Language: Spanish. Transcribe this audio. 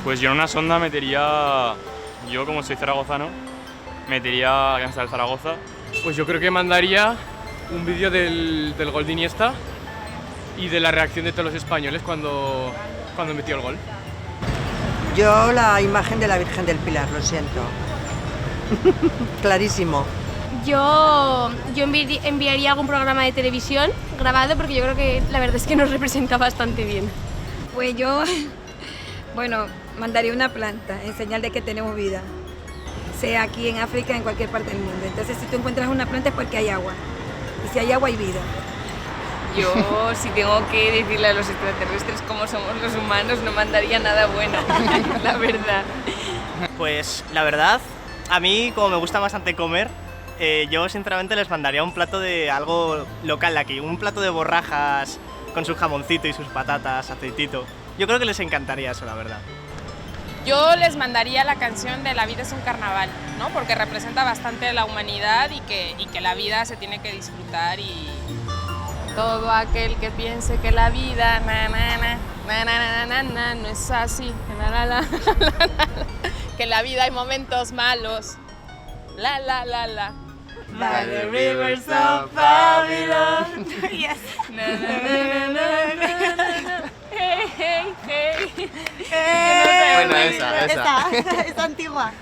Pues yo en una sonda metería, yo como soy zaragozano, metería hasta el Zaragoza. Pues yo creo que mandaría un vídeo del gol de Iniesta y de la reacción de todos los españoles cuando metió el gol. Yo la imagen de la Virgen del Pilar, lo siento. Clarísimo. Yo enviaría algún programa de televisión grabado porque yo creo que la verdad es que nos representa bastante bien. Pues yo, bueno, mandaría una planta en señal de que tenemos vida, sea aquí en África, en cualquier parte del mundo. Entonces, si tú encuentras una planta es porque hay agua, y si hay agua hay vida. Yo, si tengo que decirle a los extraterrestres cómo somos los humanos, no mandaría nada bueno, la verdad. Pues la verdad, a mí como me gusta bastante comer, yo sinceramente les mandaría un plato de algo local de aquí, un plato de borrajas con su jamoncito y sus patatas, aceitito. Yo creo que les encantaría eso, la verdad. Yo les mandaría la canción de La vida es un carnaval, ¿no? Porque representa bastante la humanidad y que la vida se tiene que disfrutar y todo aquel que piense que la vida no es así, que en la vida hay momentos malos, la. By the rivers of Babylon. Yes. Hey. Bueno, esa. Esa antigua.